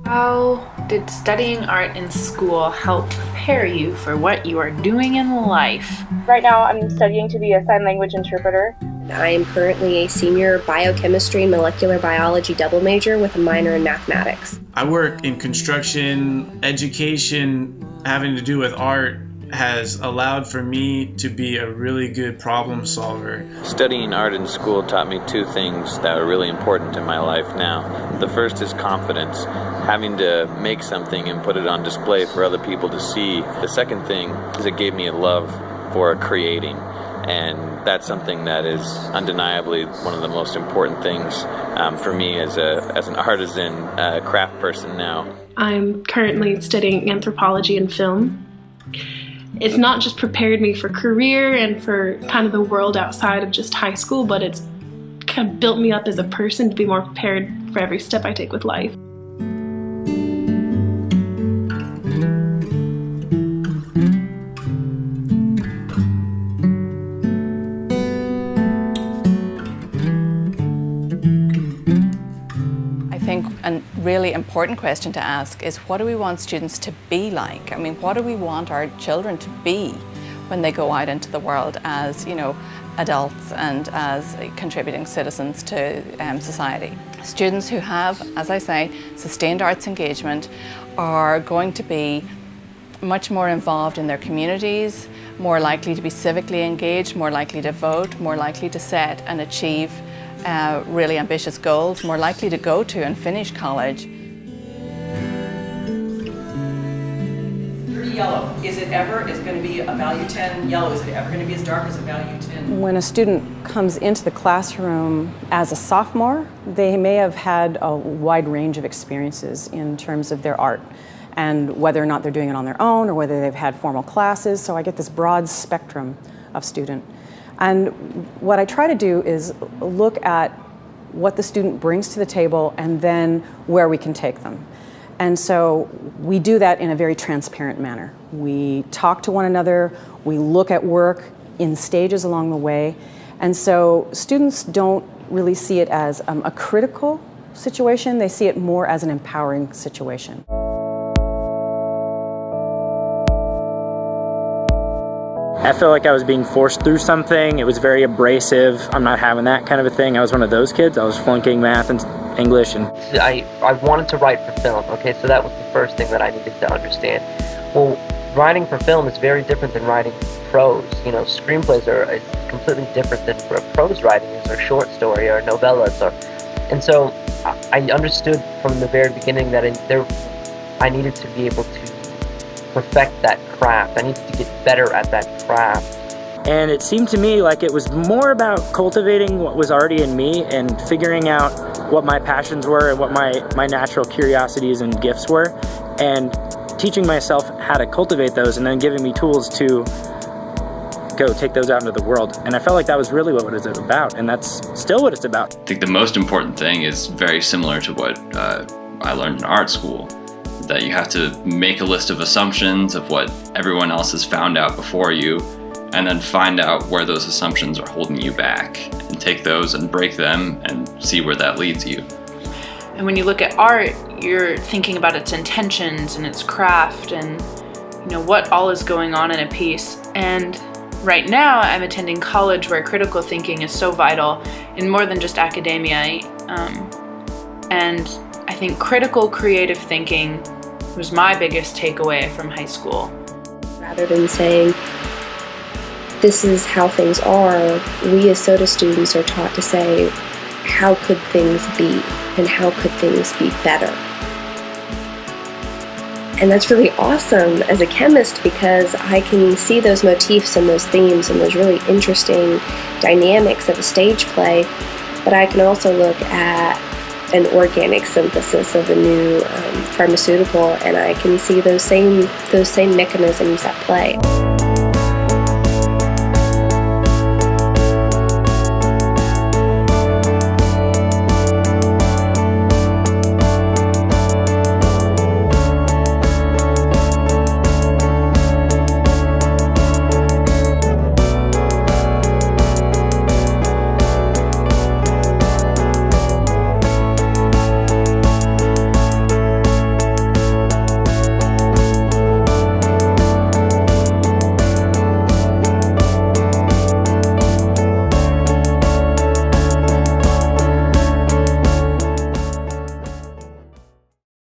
How did studying art in school help prepare you for what you are doing in life? Right now I'm studying to be a sign language interpreter. I am currently a senior biochemistry molecular biology double major with a minor in mathematics. I work in construction. Education having to do with art has allowed for me to be a really good problem solver. Studying art in school taught me two things that are really important in my life now. The first is confidence, having to make something and put it on display for other people to see. The second thing is it gave me a love for creating, and that's something that is undeniably one of the most important things for me as an artisan craft person now. I'm currently studying anthropology and film. It's not just prepared me for career and for kind of the world outside of just high school, but it's kind of built me up as a person to be more prepared for every step I take with life. I think a really important question to ask is, what do we want students to be like? I mean, what do we want our children to be when they go out into the world as, adults and as contributing citizens to society? Students who have, as I say, sustained arts engagement are going to be much more involved in their communities, more likely to be civically engaged, more likely to vote, more likely to set and achieve really ambitious goals, more likely to go to and finish college. Yellow, is it going to be a value 10 yellow? Is it ever going to be as dark as a value 10? When a student comes into the classroom as a sophomore, they may have had a wide range of experiences in terms of their art, and whether or not they're doing it on their own or whether they've had formal classes. So I get this broad spectrum of student. And what I try to do is look at what the student brings to the table and then where we can take them. And so we do that in a very transparent manner. We talk to one another, we look at work in stages along the way, and so students don't really see it as a critical situation, they see it more as an empowering situation. I felt like I was being forced through something. It was very abrasive. I'm not having that kind of a thing. I was one of those kids. I was flunking math and English. And I wanted to write for film, okay? So that was the first thing that I needed to understand. Well, writing for film is very different than writing prose. Screenplays are completely different than prose writing is, or short story, or novellas. And so I understood from the very beginning that I needed to be able to perfect that craft. I needed to get better at that craft. And it seemed to me like it was more about cultivating what was already in me and figuring out what my passions were and what my natural curiosities and gifts were, and teaching myself how to cultivate those and then giving me tools to go take those out into the world. And I felt like that was really what it was about, and that's still what it's about. I think the most important thing is very similar to what I learned in art school, that you have to make a list of assumptions of what everyone else has found out before you, and then find out where those assumptions are holding you back, and take those and break them and see where that leads you. And when you look at art, you're thinking about its intentions and its craft and what all is going on in a piece. And right now I'm attending college where critical thinking is so vital in more than just academia. And I think critical creative thinking was my biggest takeaway from high school. Rather than saying, this is how things are, we as SOTA students are taught to say, how could things be, and how could things be better? And that's really awesome as a chemist, because I can see those motifs and those themes and those really interesting dynamics of a stage play, but I can also look at an organic synthesis of a new pharmaceutical, and I can see those same mechanisms at play.